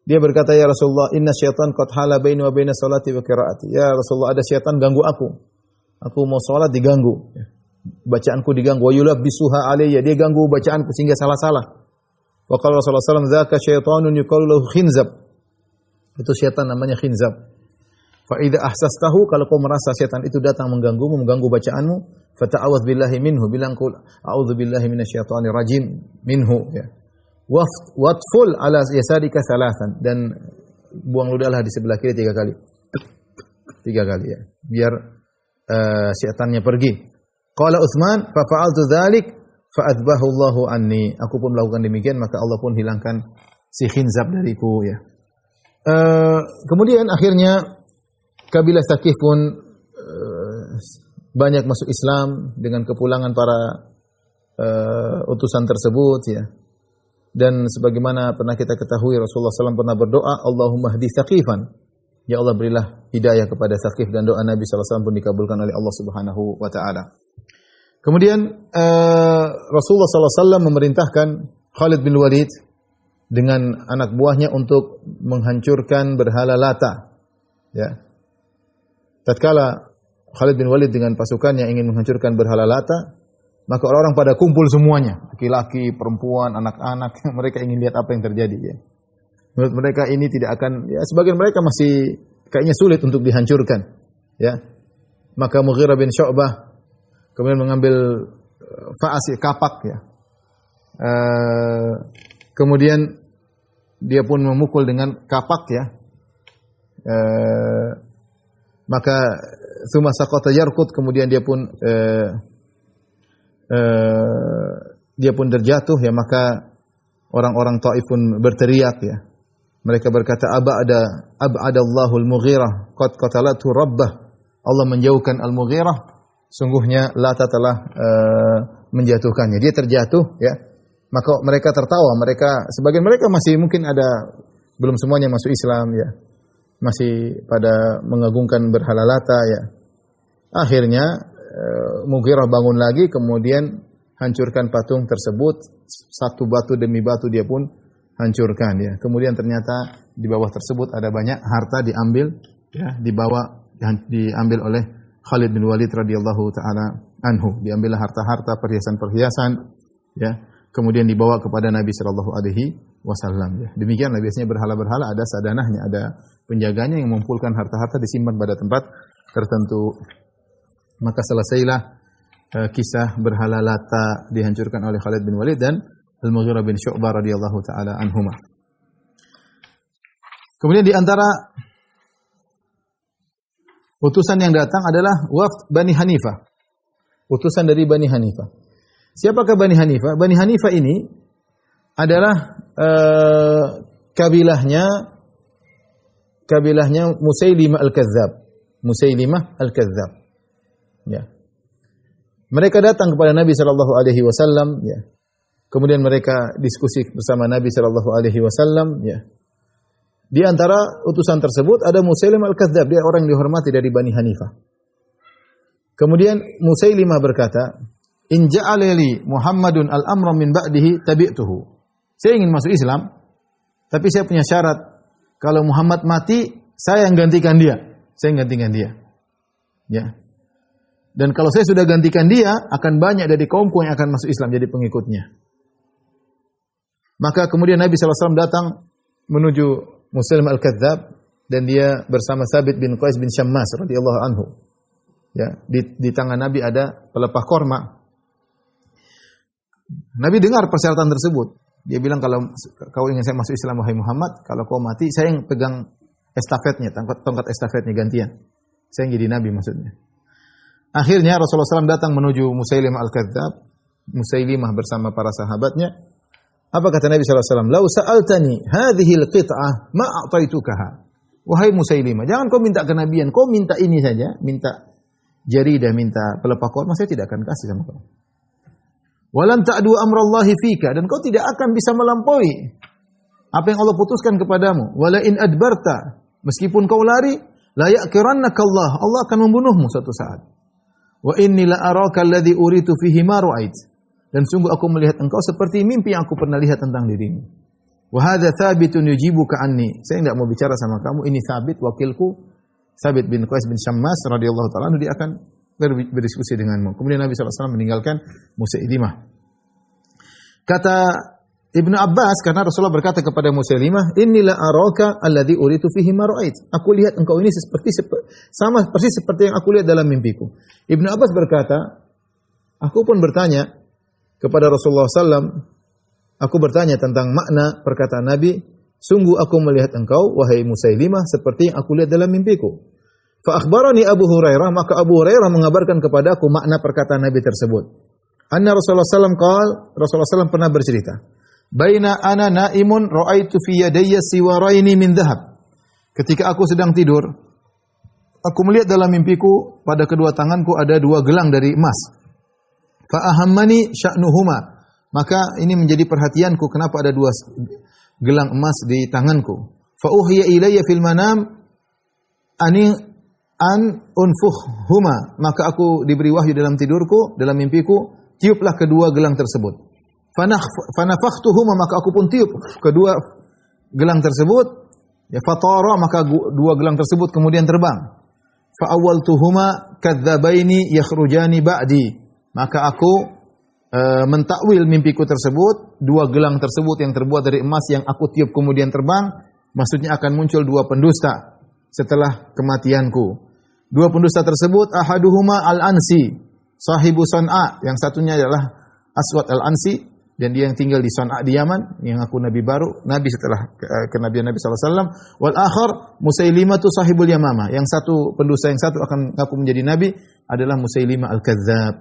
Dia berkata, ya Rasulullah, inna syaitan qad hala baini wa baina salati wa qiraati. Ya Rasulullah, ada syaitan ganggu aku. Aku mau salat diganggu. Bacaanku diganggu. Wa yulabbisuha alayya. Dia ganggu bacaanku sehingga salah-salah. Wa qala Rasulullah SAW, dzaka syaitanun yuqalu lahu khinzab. Itu syaitan namanya khinzab. Fa idza ahsastahu, kalau kau merasa syaitan itu datang mengganggumu, mengganggu bacaanmu, fata'awudz billahi minhu. Bilang kau a'udzu billahi minasyaitonir rajim minhu ya. Watful ala yasarika salasan, dan buang ludahlah di sebelah kiri 3 kali. 3 kali ya. Biar syaitannya pergi. Qala Utsman fa fa'altu dzalik fa adbahu Allahu anni. Aku pun melakukan demikian, maka Allah pun hilangkan si khinzab dariku ya. Kemudian akhirnya kabilah Tsaqif pun banyak masuk Islam dengan kepulangan para utusan tersebut ya. Dan sebagaimana pernah kita ketahui, Rasulullah SAW pernah berdoa, Allahumma hdi Tsaqifan. Ya Allah, berilah hidayah kepada Tsaqif, dan doa Nabi SAW pun dikabulkan oleh Allah Subhanahu wa taala. Kemudian Rasulullah SAW memerintahkan Khalid bin Walid dengan anak buahnya untuk menghancurkan berhala Lata. Ya. Tatkala Khalid bin Walid dengan pasukannya ingin menghancurkan berhala Lata, maka orang-orang pada kumpul semuanya, laki-laki, perempuan, anak-anak, mereka ingin lihat apa yang terjadi ya. Menurut mereka ini tidak akan, ya sebagian mereka masih kayaknya sulit untuk dihancurkan, ya. Maka Mughirah bin Syu'bah kemudian mengambil faas, kapak ya. Kemudian dia pun memukul dengan kapak ya. Maka summa saqata yarqud, kemudian dia pun terjatuh ya, maka orang-orang Taif pun berteriak ya. Mereka berkata, ab'adallahu al-Mughirah qad qatalatu rabbah. Allah menjauhkan al-Mughirah, sungguhnya Lata telah menjatuhkannya. Dia terjatuh ya. Maka mereka tertawa, sebagian mereka masih mungkin ada, belum semuanya masuk Islam ya. Masih pada mengagungkan berhala Lata ya. Akhirnya Mughirah bangun lagi, kemudian hancurkan patung tersebut, satu batu demi batu dia pun hancurkan ya. Kemudian ternyata di bawah tersebut ada banyak harta diambil ya, diambil oleh Khalid bin Walid radhiyallahu taala anhu. Diambillah harta-harta, perhiasan-perhiasan ya. Kemudian dibawa kepada Nabi sallallahu alaihi wasallam ya. Demikianlah biasanya berhala-berhala ada sadanahnya, ada penjaganya yang mengumpulkan harta-harta disimpan pada tempat tertentu. Maka selesailah kisah berhala Lata dihancurkan oleh Khalid bin Walid dan Al-Mughirah bin Syu'bah radhiyallahu taala anhuma. Kemudian di antara Utusan yang datang adalah wafd Bani Hanifah. Utusan dari Bani Hanifah. Siapakah Bani Hanifah? Bani Hanifah ini adalah kabilahnya Musailimah Al-Kadzdzab. Musailimah Al-Kadzdzab. Ya. Mereka datang kepada Nabi sallallahu alaihi wasallam, ya. Kemudian mereka diskusi bersama Nabi sallallahu alaihi wasallam, ya. Di antara utusan tersebut ada Musailimah Al-Kadzdzab, dia orang yang dihormati dari Bani Hanifah. Kemudian Musailimah berkata, "In ja'ala li Muhammadun al-amra min ba'dihi tabi'tuhu." Saya ingin masuk Islam, tapi saya punya syarat. Kalau Muhammad mati, saya yang gantikan dia. Saya yang gantikan dia. Ya. Dan kalau saya sudah gantikan dia, akan banyak dari kaumku yang akan masuk Islam jadi pengikutnya. Maka kemudian Nabi SAW datang menuju Musailimah Al-Kadzdzab dan dia bersama Thabit bin Qais bin Syammas radhiyallahu anhu. Ya, di tangan Nabi ada pelepah korma. Nabi dengar persyaratan tersebut. Dia bilang, kalau kau ingin saya masuk Islam wahai Muhammad, kalau kau mati saya yang pegang estafetnya, tongkat estafetnya gantian. Saya yang jadi nabi maksudnya. Akhirnya Rasulullah SAW datang menuju Musailimah Al-Kadzdzab. Musailimah bersama para sahabatnya. Apa kata Nabi SAW? "Lau sa'altani hadhihi al-qit'ah ma a'taitukaha." Wahai Musailimah, jangan kau minta kenabian, kau minta ini saja, minta jaridah, minta pelepah korma, saya tidak akan kasih sama kau. "Walan ta'du amrallahi fika," dan kau tidak akan bisa melampaui apa yang Allah putuskan kepadamu. "Wala in adbarta," meskipun kau lari, la ya'kirannaka Allah, Allah akan membunuhmu suatu saat. "Wa inni la araka alladhi uritu fihi ma ra'ait," dan sungguh aku melihat engkau seperti mimpi yang aku pernah lihat tentang dirimu. "Wa hadza thabitun yujibuka anni," saya tidak mau bicara sama kamu, ini Thabit wakilku, Thabit bin Qais bin Syammas radhiyallahu taala, dia akan berdiskusi denganmu. Kemudian Nabi SAW meninggalkan Musailimah. Kata Ibnu Abbas, karena Rasulullah berkata kepada Musailimah, "Innila araka alladhi uritu fihi ma ra'ait." Aku lihat engkau ini sama persis seperti yang aku lihat dalam mimpiku. Ibnu Abbas berkata, aku pun bertanya kepada Rasulullah SAW, aku bertanya tentang makna perkataan Nabi, "Sungguh aku melihat engkau, wahai Musailimah, seperti yang aku lihat dalam mimpiku." Fa akhbarani Abu Hurairah, maka Abu Hurairah mengabarkan kepadaku makna perkataan Nabi tersebut. Anna Rasulullah SAW pernah bercerita, "Baina ana naimun ra'aitu fi yadayya siwaraini min dhahab." Ketika aku sedang tidur, aku melihat dalam mimpiku pada kedua tanganku ada dua gelang dari emas. Fa ahammani sya'nuhuma, maka ini menjadi perhatianku kenapa ada dua gelang emas di tanganku. Fa uhiya ilayya fil manam an unfukhhuma, maka aku diberi wahyu dalam tidurku, dalam mimpiku, tiuplah kedua gelang tersebut. Fanafakhtuhuma, maka aku pun tiup kedua gelang tersebut. Ya, fatara, maka dua gelang tersebut kemudian terbang. Fa awwaltuhuma kadzabaini yakhrujani ba'di, maka aku mentakwil mimpiku tersebut, dua gelang tersebut yang terbuat dari emas yang aku tiup kemudian terbang, maksudnya akan muncul dua pendusta setelah kematianku. Dua pendusta tersebut, ahaduhuma al-Ansi, sahibu San'a, yang satunya adalah Aswad al-Ansi, dan dia yang tinggal di San'a di Yaman, yang aku nabi baru, nabi setelah kenabian Nabi SAW. Wal akhar Musailimah tu sahibul Yamamah, yang satu pendusta yang satu akan aku menjadi nabi adalah Musailimah Al-Kadzdzab.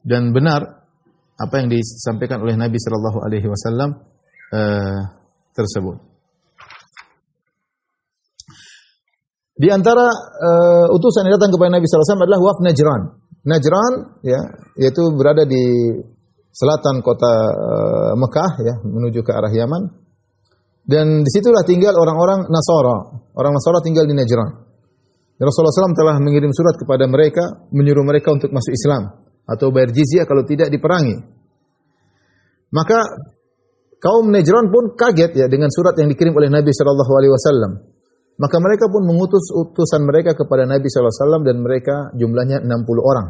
Dan benar apa yang disampaikan oleh Nabi sallallahu alaihi wasallam tersebut. Di antara utusan yang datang kepada Nabi sallallahu alaihi wasallam adalah wafd Najran. Najran, ya, yaitu berada di selatan kota Mekah, ya, menuju ke arah Yaman. Dan disitulah tinggal orang-orang Nasara. Orang Nasara tinggal di Najran. Rasulullah SAW telah mengirim surat kepada mereka, menyuruh mereka untuk masuk Islam atau bayar jizyah kalau tidak diperangi. Maka kaum Najran pun kaget, ya, dengan surat yang dikirim oleh Nabi sallallahu alaihi wasallam. Maka mereka pun mengutus utusan mereka kepada Nabi sallallahu alaihi wasallam, dan mereka jumlahnya 60 orang.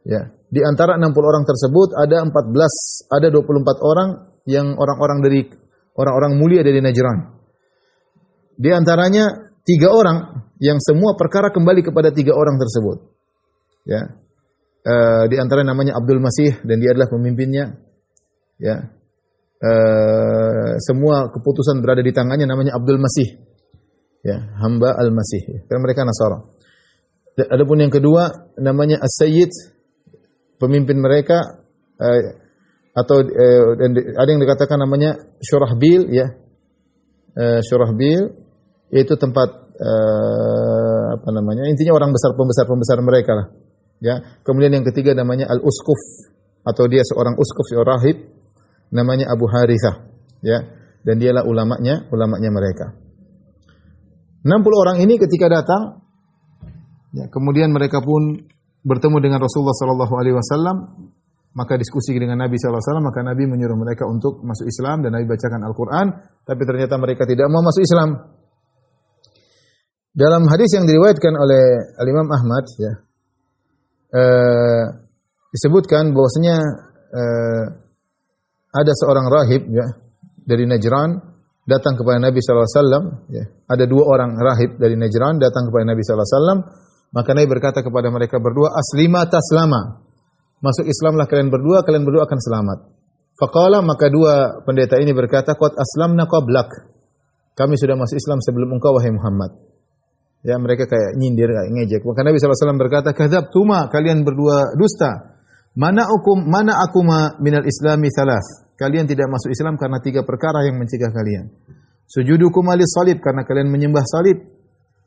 Ya, di antara 60 orang tersebut ada 24 orang yang orang-orang mulia dari Najran. Di antaranya 3 orang yang semua perkara kembali kepada 3 orang tersebut. Ya. Di antara namanya Abdul Masih, dan dia adalah pemimpinnya. Ya. Semua keputusan berada di tangannya, namanya Abdul Masih. ya, hamba Al-Masih. Karena mereka Nasara. Adapun yang kedua namanya As-Sayyid, pemimpin mereka atau ada yang dikatakan namanya Syurahbil, ya. Syurahbil yaitu tempat apa namanya? Intinya orang besar pembesar mereka lah. Ya. Kemudian yang ketiga namanya Al-Uskuf atau dia seorang uskuf atau rahib namanya Abu Harithah, ya. Dan dialah ulamanya mereka. 60 orang ini ketika datang, ya, kemudian mereka pun bertemu dengan Rasulullah sallallahu alaihi wasallam, maka diskusi dengan Nabi sallallahu alaihi wasallam, maka Nabi menyuruh mereka untuk masuk Islam dan Nabi bacakan Al-Qur'an, tapi ternyata mereka tidak mau masuk Islam. Dalam hadis yang diriwayatkan oleh Al-Imam Ahmad, ya, disebutkan bahwasanya ada seorang rahib, ya, dari Najran datang kepada Nabi sallallahu alaihi wasallam, ya. Ada 2 orang rahib dari Najran datang kepada Nabi sallallahu alaihi wasallam, maka Nabi berkata kepada mereka berdua, aslima taslama. Masuk Islamlah kalian berdua akan selamat. Faqala, maka 2 pendeta ini berkata, qad aslamna qablak. Kami sudah masuk Islam sebelum engkau wahai Muhammad. Ya, mereka kayak nyindir, kayak ngejek. Maka Nabi sallallahu alaihi wasallam berkata, kadzabtuma, kalian berdua dusta. Mana akuma minal islami thalath. Kalian tidak masuk Islam karena 3 perkara yang mencegah kalian. Sujudukum alis salib, karena kalian menyembah salib.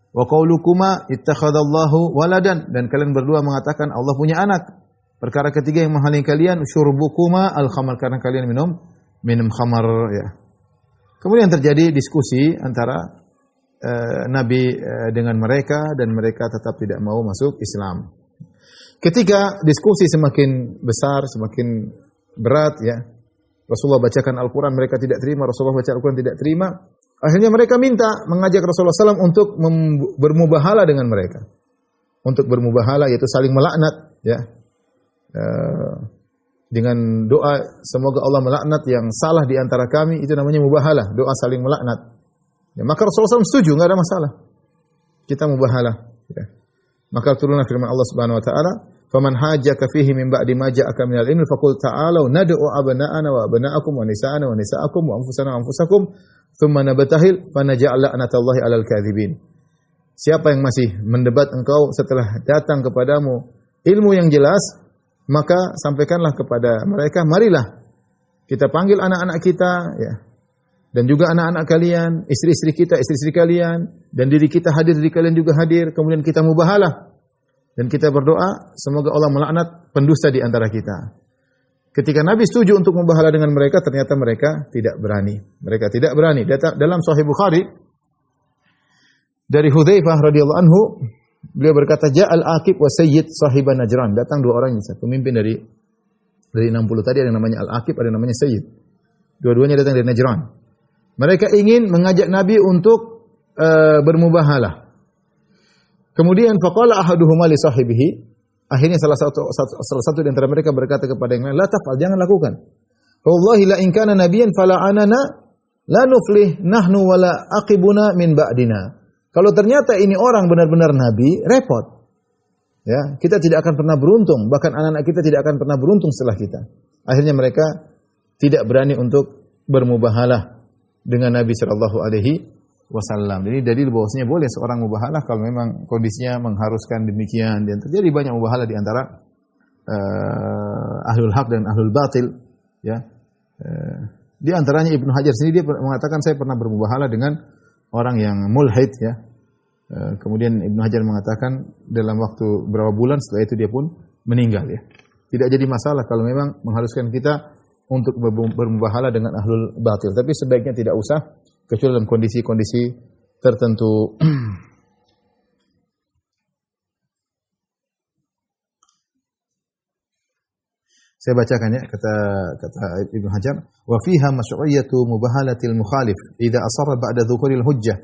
Wa qaulukuma ittakhadallahu waladan, dan kalian berdua mengatakan Allah punya anak. Perkara ketiga yang menghalangi kalian, syurbukuma al-khamar, karena kalian minum khamar, ya. Kemudian terjadi diskusi antara Nabi dengan mereka, dan mereka tetap tidak mau masuk Islam. Ketika diskusi semakin besar, semakin berat, ya, Rasulullah bacakan Al-Quran, mereka tidak terima. Rasulullah baca Al-Quran, tidak terima. Akhirnya mereka minta mengajak Rasulullah SAW untuk bermubahalah dengan mereka. Untuk bermubahalah, yaitu saling melaknat, ya. Dengan doa, semoga Allah melaknat yang salah di antara kami, itu namanya mubahalah, doa saling melaknat. Ya, maka Rasulullah SAW setuju, enggak ada masalah. Kita mubahalah, ya. Maka turunlah firman Allah Subhanahu wa taala, "Faman hajjaka fihi min ba'di ma ja'aka minal ilmi faqul ta'alu nad'u abna'ana wa abna'akum wa nisa'ana wa nisa'akum wa anfusana wa anfusakum thumma nabtahil fa naj'al la'natallahi 'alal kadhibin." Siapa yang masih mendebat engkau setelah datang kepadamu ilmu yang jelas, maka sampaikanlah kepada mereka, marilah kita panggil anak-anak kita, ya, dan juga anak-anak kalian, istri-istri kita, istri-istri kalian, dan diri kita hadir, diri kalian juga hadir. Kemudian kita mubahalah dan kita berdoa semoga Allah melaknat pendusta di antara kita. Ketika Nabi setuju untuk mubahalah dengan mereka, ternyata mereka tidak berani. Mereka tidak berani. Dalam Sahih Bukhari dari Hudzaifah radhiyallahu anhu, beliau berkata, Ja'al Aqib wa Sayyid sahiban Najran. Datang 2 orang, pemimpin dari 60 tadi, ada yang namanya Al-Aqib, ada yang namanya Sayyid. Dua-duanya datang dari Najran. Mereka ingin mengajak Nabi untuk bermubahalah. Kemudian faqala ahaduhuma li sahibihi, akhirnya salah satu di antara mereka berkata kepada yang lain, la taf'al, jangan lakukan. Wallahi la in kana nabiyyan fala anana la nuflih nahnu wala aqibuna min ba'dina. Kalau ternyata ini orang benar-benar nabi, repot. Ya, kita tidak akan pernah beruntung, bahkan anak-anak kita tidak akan pernah beruntung setelah kita. Akhirnya mereka tidak berani untuk bermubahalah dengan Nabi sallallahu alaihi wasallam. Jadi dalil bahwasanya boleh seorang mubahalah kalau memang kondisinya mengharuskan demikian. Dan terjadi banyak mubahalah di antara ahlul haq dan ahlul batil, ya. Di antaranya Ibnu Hajar sendiri dia mengatakan saya pernah bermubahalah dengan orang yang mulhid, ya. Kemudian Ibnu Hajar mengatakan dalam waktu berapa bulan setelah itu dia pun meninggal, ya. Tidak jadi masalah kalau memang mengharuskan kita untuk bermubahalah dengan ahlul batil, tapi sebaiknya tidak usah kecuali dalam kondisi-kondisi tertentu. Saya bacakan, ya, kata Ibnu Hajar, wa fiha masyru'iyatu mubahalatil mukhalif idza asarra ba'da dhuhuril hujjah.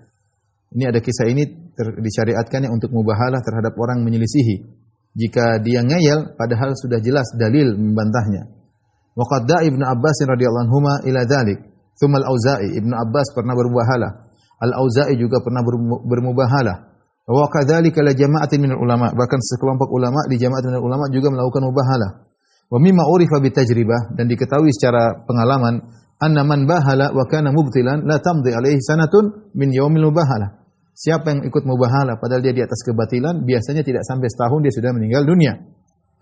Ini ada kisah ini disyariatkannya untuk mubahalah terhadap orang menyelisihi jika dia ngeyel padahal sudah jelas dalil membantahnya. Wa qad da'a Ibnu Abbas radhiyallahu anhuma ila dzalik. Tsumma al-Auza'i, Ibnu Abbas pernah bermubahalah. Al-Auza'i juga pernah bermubahalah. Wa kadzalika la jama'atin minal ulama, bahkan sekelompok ulama di jama'atin minal ulama juga melakukan mubahalah. Wa mimma urifa bitajribah, dan diketahui secara pengalaman, anna man bahala wa kana mubtilan la tamdi alaihi sanatun min yaumil mubahalah. siapa yang ikut mubahalah padahal dia di atas kebatilan, biasanya tidak sampai setahun dia sudah meninggal dunia.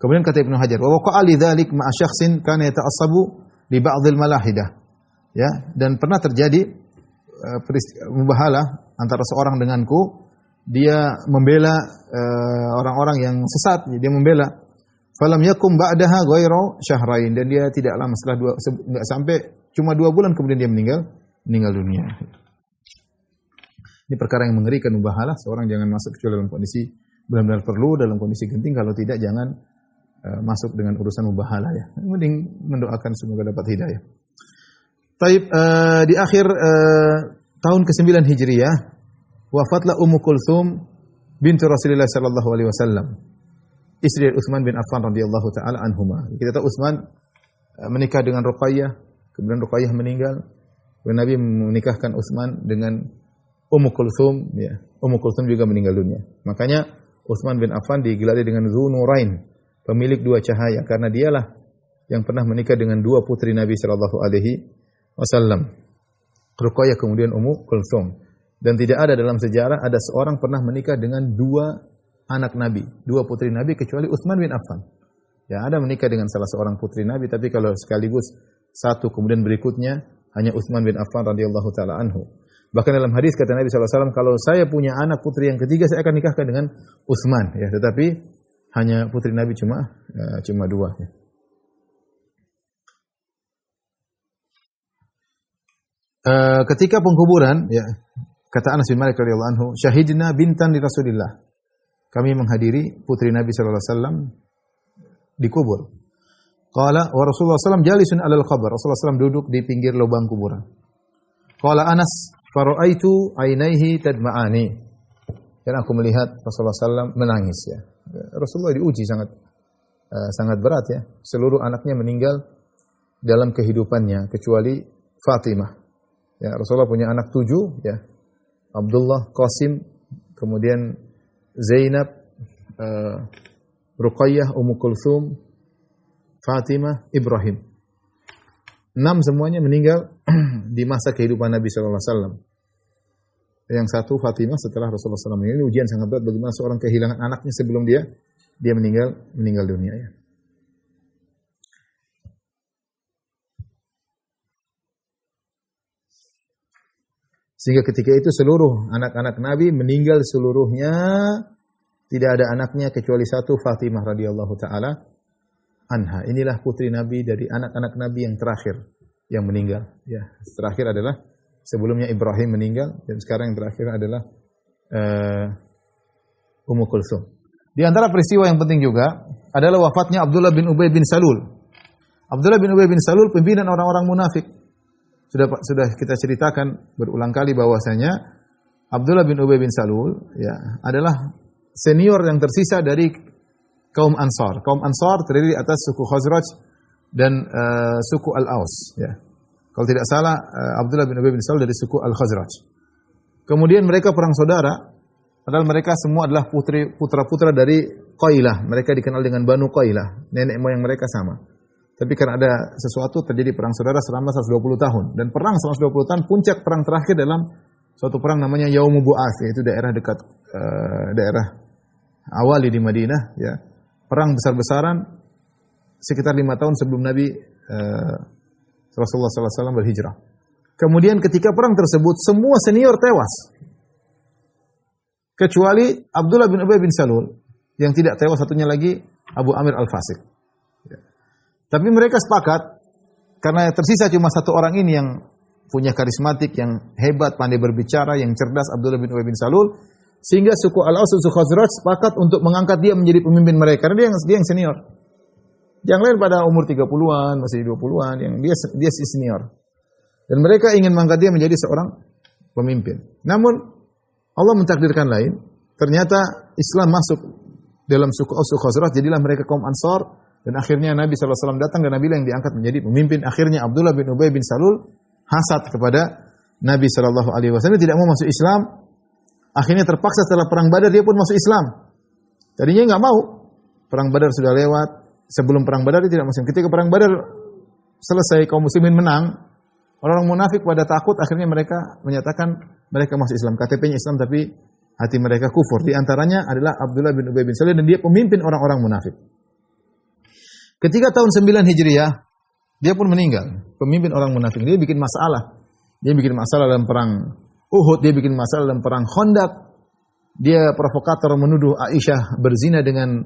Kemudian kata Ibnu Hajar, wa waqa'a lidzalik ma'a syakhsin kana yata'assabu li ba'dil malahidah. Ya, dan pernah terjadi mubahalah antara seorang denganku, dia membela orang-orang yang sesat, dia membela. Falam yakum ba'daha ghairu syahrain, dan dia tidak lama setelah enggak sampai cuma 2 bulan kemudian dia meninggal dunia. Ini perkara yang mengerikan mubahalah, seorang jangan masuk kecuali dalam kondisi benar-benar perlu, dalam kondisi genting, kalau tidak jangan masuk dengan urusan mubahalah ya. Mending mendoakan semoga dapat hidayah. Taib di akhir tahun ke-9 Hijriah wafatlah Ummu Kulthum bintu Rasulullah sallallahu alaihi wasallam, istri Utsman bin Affan radhiyallahu taala anhuma. Kita tahu Utsman menikah dengan Ruqayyah, kemudian Ruqayyah meninggal, kemudian Nabi menikahkan Utsman dengan Ummu Kulthum, ya. Ummu Kulthum juga meninggal dunia. Makanya Utsman bin Affan digelari dengan Dzunurain, pemilik 2 cahaya, karena dialah yang pernah menikah dengan 2 putri Nabi sallallahu alaihi wasallam. Ruqayyah kemudian Ummu Kulthum. Dan tidak ada dalam sejarah ada seorang pernah menikah dengan 2 anak Nabi, 2 putri Nabi kecuali Utsman bin Affan. Ya, ada menikah dengan salah seorang putri Nabi, tapi kalau sekaligus satu kemudian berikutnya hanya Utsman bin Affan radhiyallahu taala anhu. Bahkan dalam hadis kata Nabi sallallahu alaihi wasallam, kalau saya punya anak putri yang ketiga saya akan nikahkan dengan Utsman, ya, tetapi hanya putri Nabi cuma 2 ya. Ketika pengkuburan, ya, kata Anas bin Malik radhiyallahu anhu, syahidna bintan li Rasulillah. Kami menghadiri putri Nabi sallallahu alaihi wasallam dikubur. Qala wa Rasulullah sallallahu jalisun 'alal qabr. Rasulullah sallallahu duduk di pinggir lubang kuburan. Qala Anas, faraitu ainaihi tadma'ani. Dan aku melihat Rasulullah sallallahu menangis ya. Rasulullah diuji sangat berat ya. Seluruh anaknya meninggal dalam kehidupannya kecuali Fatimah. Ya, Rasulullah punya anak 7 ya. Abdullah, Qasim, kemudian Zainab, Ruqayyah, Ummu Kulthum, Fatimah, Ibrahim. 6 semuanya meninggal di masa kehidupan Nabi sallallahu alaihi wasallam. Yang satu Fatimah setelah Rasulullah SAW meninggal. Ini ujian sangat berat bagaimana seorang kehilangan anaknya sebelum dia meninggal dunia ya. Sehingga ketika itu seluruh anak-anak Nabi meninggal seluruhnya, tidak ada anaknya kecuali satu, Fatimah radhiyallahu taala anha. Inilah putri Nabi dari anak-anak Nabi yang terakhir yang meninggal. Ya, terakhir adalah sebelumnya Ibrahim meninggal dan sekarang yang terakhir adalah Ummu Kulthum. Di antara peristiwa yang penting juga adalah wafatnya Abdullah bin Ubay bin Salul. Abdullah bin Ubay bin Salul pimpinan orang-orang munafik. Sudah kita ceritakan berulang kali bahwasanya Abdullah bin Ubay bin Salul ya adalah senior yang tersisa dari kaum Ansar. Kaum Ansar terdiri atas suku Khazraj dan suku Al-Aus ya. Kalau tidak salah Abdullah bin Ubay bin Salul dari suku Al-Khazraj. Kemudian mereka perang saudara, padahal mereka semua adalah putra-putra dari Qailah. Mereka dikenal dengan Banu Qailah, nenek moyang mereka sama. Tapi karena ada sesuatu terjadi perang saudara selama 120 tahun. Dan perang selama 120 tahun, puncak perang terakhir dalam suatu perang namanya Yaumu Bu'ats, yaitu daerah dekat daerah Awali di Madinah. Ya. Perang besar-besaran sekitar 5 tahun sebelum Nabi Rasulullah SAW berhijrah. Kemudian ketika perang tersebut, semua senior tewas. Kecuali Abdullah bin Ubay bin Salul, yang tidak tewas satunya lagi Abu Amir Al-Fasiq. Tapi mereka sepakat, karena tersisa cuma satu orang ini yang punya karismatik, yang hebat, pandai berbicara, yang cerdas, Abdullah bin Ubay bin Salul, sehingga suku Al-Aus dan suku Khazraj sepakat untuk mengangkat dia menjadi pemimpin mereka, karena dia yang senior. Yang lain pada umur 30-an, masih 20-an, yang dia si senior. Dan mereka ingin mengangkat dia menjadi seorang pemimpin. Namun, Allah mentakdirkan lain, ternyata Islam masuk dalam suku Aus, suku Khazraj, jadilah mereka kaum Ansar. Dan akhirnya Nabi SAW datang dan Nabi yang diangkat menjadi pemimpin. Akhirnya Abdullah bin Ubay bin Salul hasad kepada Nabi SAW. Dia tidak mau masuk Islam. Akhirnya terpaksa setelah perang Badar dia pun masuk Islam. Tadinya nggak mau. Perang Badar sudah lewat. Sebelum perang Badar dia tidak masuk. Ketika perang Badar selesai kaum muslimin menang, Orang munafik pada takut, akhirnya mereka menyatakan mereka masuk Islam. KTP-nya Islam tapi hati mereka kufur. Di antaranya adalah Abdullah bin Ubay bin Salul dan dia pemimpin orang-orang munafik. Ketika tahun 9 Hijriah, dia pun meninggal. Pemimpin orang munafik. Dia bikin masalah. Dia bikin masalah dalam perang Uhud, dia bikin masalah dalam perang Khandaq. Dia provokator menuduh Aisyah berzina dengan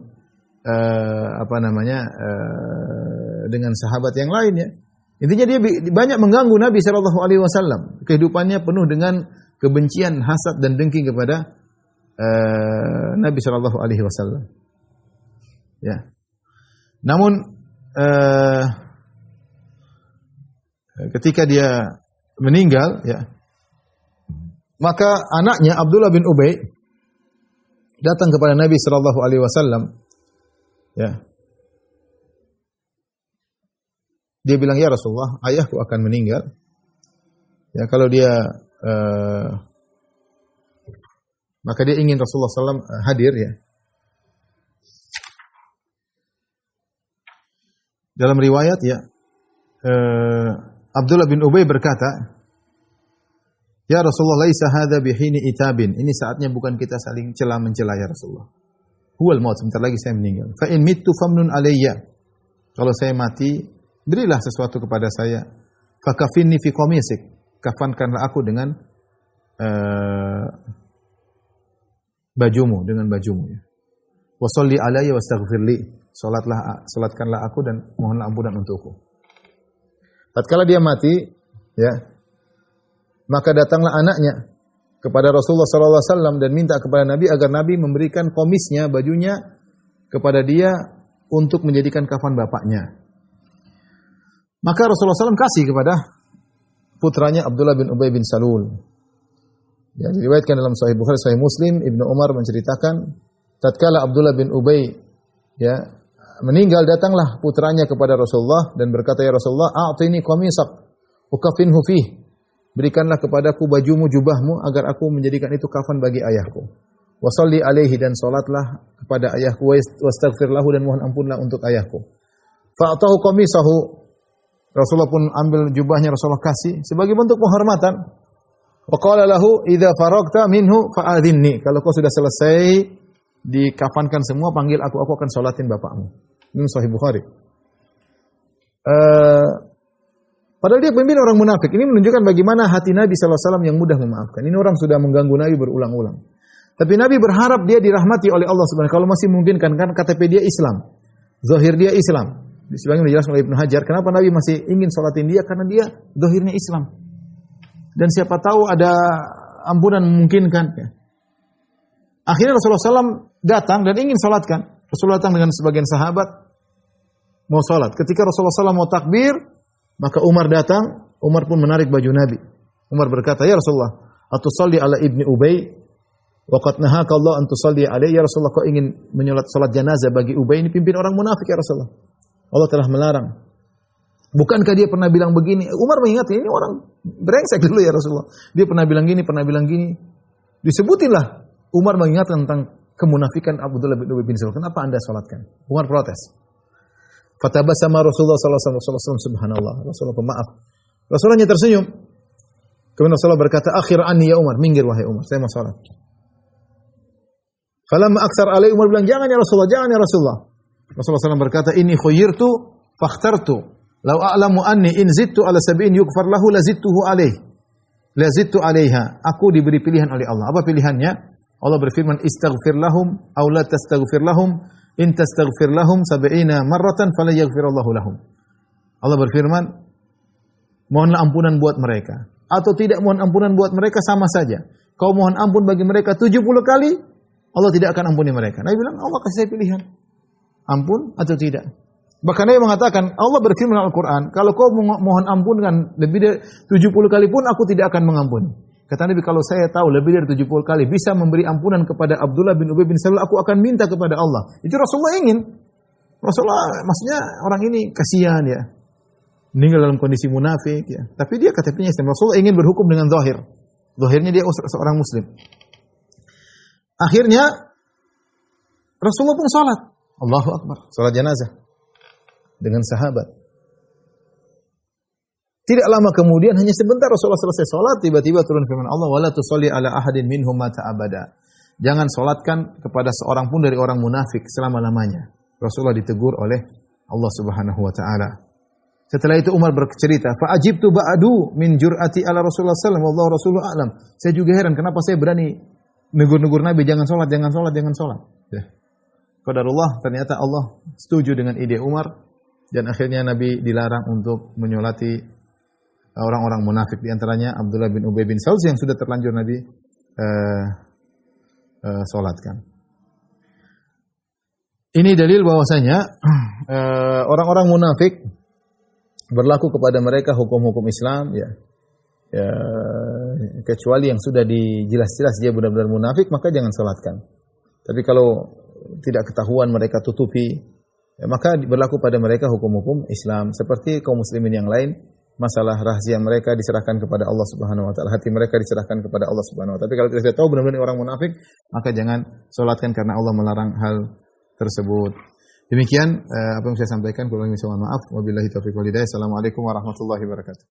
dengan sahabat yang lainnya. Intinya dia banyak mengganggu Nabi sallallahu alaihi wasallam. Kehidupannya penuh dengan kebencian, hasad dan dengki kepada Nabi sallallahu alaihi wasallam. Ya. Namun ketika dia meninggal, ya, maka anaknya Abdullah bin Ubay datang kepada Nabi sallallahu alaihi wasallam, ya. Dia bilang, "Ya Rasulullah, ayahku akan meninggal. Ya, kalau dia maka dia ingin Rasulullah SAW hadir, ya." Dalam riwayat, ya, Abdullah bin Ubay berkata, "Ya Rasulullah, laisa hadza bihini itabin." Ini saatnya bukan kita saling cela-mencela, ya Rasulullah. Huwal maut, sebentar lagi saya meninggal. Fa in mittu famnun alayya. Kalau saya mati, berilah sesuatu kepada saya. Fakafinni fi qamisik. Kafankanlah aku dengan bajumu, dengan bajumu, ya. Wa shalli alayya wastaghfirli. Salatkanlah aku dan mohonlah ampunan untukku. Tatkala dia mati, ya, maka datanglah anaknya kepada Rasulullah sallallahu alaihi wasallam dan minta kepada Nabi agar Nabi memberikan komisnya, bajunya kepada dia untuk menjadikan kafan bapaknya. Maka Rasulullah SAW kasih kepada putranya Abdullah bin Ubay bin Salul. Ya, diriwayatkan dalam Sahih Bukhari, Sahih Muslim, Ibnu Umar menceritakan, tatkala Abdullah bin Ubay, ya, meninggal, datanglah putranya kepada Rasulullah dan berkata, "Ya Rasulullah, a'tini qamisak ukafinhu fih." Berikanlah kepadaku bajumu, jubahmu agar aku menjadikan itu kafan bagi ayahku. Wa shalli alaihi, dan salatlah kepada ayahku, wastaghfir lahu, dan mohon ampunlah untuk ayahku. Fa'atahu qamisahu. Rasulullah pun ambil jubahnya, Rasulullah kasih sebagai bentuk penghormatan. Wa qala lahu idza faragta minhu fa'adhinni. Kalau kau sudah selesai dikafankan semua, panggil aku akan salatin bapakmu. Ini Sahih Bukhari. Padahal dia pemimpin orang munafik. Ini menunjukkan bagaimana hati Nabi sallallahu alaihi wasallam yang mudah memaafkan. Ini orang sudah mengganggu Nabi berulang-ulang. Tapi Nabi berharap dia dirahmati oleh Allah Subhanahu wa taala. Kalau masih memungkinkan, kan KTP dia Islam. Zahir dia Islam. Sebagaimana dijelaskan oleh Ibnu Hajar, kenapa Nabi masih ingin salatin dia? Karena dia zahirnya Islam. Dan siapa tahu ada ampunan memungkinkan. Akhirnya Rasulullah SAW datang dan ingin salatkan. Rasulullah datang dengan sebagian sahabat mau salat. Ketika Rasulullah SAW mau takbir, maka Umar datang. Umar pun menarik baju Nabi. Umar berkata, "Ya Rasulullah, atusalli ala ibni Ubay? Waqad nahaka Allah an tusalli alaihi." Ya Rasulullah, kau ingin salat jenazah bagi Ubay? Ini pimpin orang munafik, ya Rasulullah. Allah telah melarang. Bukankah dia pernah bilang begini? Umar mengingat, ini orang brengsek dulu, ya Rasulullah. Dia pernah bilang gini. Disebutinlah. Umar mengingat tentang kemunafikan Abdullah bin Ubay bin Salul. Kenapa Anda salatkan? Umar protes. Fatabassama Rasulullah sallallahu alaihi wasallam, subhanallah. Rasulullah pemaaf. Rasulullah tersenyum. Kemudian Rasulullah berkata, "Akhir anni ya Umar." Minggir wahai Umar, saya mau salat. Falamma aktsar alai, Umar bilang, "Jangan ya Rasulullah, jangan ya Rasulullah." Rasulullah SAW berkata, "Ini khuyyirtu fakhtartu. Lau a'lamu anni in zittu ala sab'in yughfar lahu lazittuhu alaih. Lazittu alaiha." Aku diberi pilihan oleh Allah. Apa pilihannya? Allah berfirman, "Istaghfir lahum aw la tastaghfir lahum. In tastaghfir lahum 70 marratan fala yaghfirallahu lahum." Allah berfirman, mohonlah ampunan buat mereka. Atau tidak mohon ampunan buat mereka, sama saja. Kau mohon ampun bagi mereka 70 kali, Allah tidak akan ampuni mereka. Nabi bilang, Allah kasih saya pilihan. Ampun atau tidak. Bahkan Nabi mengatakan, Allah berfirman dalam Al-Quran, kalau kau mohon ampun kan lebih dari 70 kali pun aku tidak akan mengampuni. Kata Nabi, kalau saya tahu lebih dari 70 kali bisa memberi ampunan kepada Abdullah bin Ubay bin Salul, aku akan minta kepada Allah. Itu Rasulullah ingin. Rasulullah maksudnya orang ini kasihan, ya. Meninggal dalam kondisi munafik, ya. Tapi dia KTP-nya Islam. Rasulullah ingin berhukum dengan zahir. Zahirnya dia seorang muslim. Akhirnya Rasulullah pun salat. Allahu Akbar. Salat jenazah dengan sahabat. Tidak lama kemudian, hanya sebentar Rasulullah selesai sholat, tiba-tiba turun firman Allah, wala tusalli ala ahadin minhum mata abada. Jangan solatkan kepada seorang pun dari orang munafik selama-lamanya. Rasulullah ditegur oleh Allah Subhanahu wa taala. Setelah itu Umar bercerita, fa ajibtu ba'du min jur'ati ala Rasulullah sallallahu alaihi wasallam, wallahu rasulullah a'lam. Saya juga heran kenapa saya berani negur-negur Nabi, jangan solat, jangan solat, jangan solat. Ya. Qadarullah, ternyata Allah setuju dengan ide Umar dan akhirnya Nabi dilarang untuk menyolati orang-orang munafik, di antaranya Abdullah bin Ubay bin Salul yang sudah terlanjur Nabi solatkan. Ini dalil bahwasanya orang-orang munafik berlaku kepada mereka hukum-hukum Islam, ya, kecuali yang sudah dijelas-jelas dia benar-benar munafik, maka jangan solatkan. Tapi kalau tidak ketahuan mereka tutupi, ya, maka berlaku pada mereka hukum-hukum Islam. Seperti kaum muslimin yang lain, masalah rahasia mereka diserahkan kepada Allah Subhanahu wa taala, hati mereka diserahkan kepada Allah Subhanahu wa taala. Tapi kalau kita sudah tahu benar-benar orang munafik, maka jangan solatkan karena Allah melarang hal tersebut. Demikian apa yang saya sampaikan, kurang lebih mohon maaf. Wabillahi taufiq wal hidayah. Assalamualaikum warahmatullahi wabarakatuh.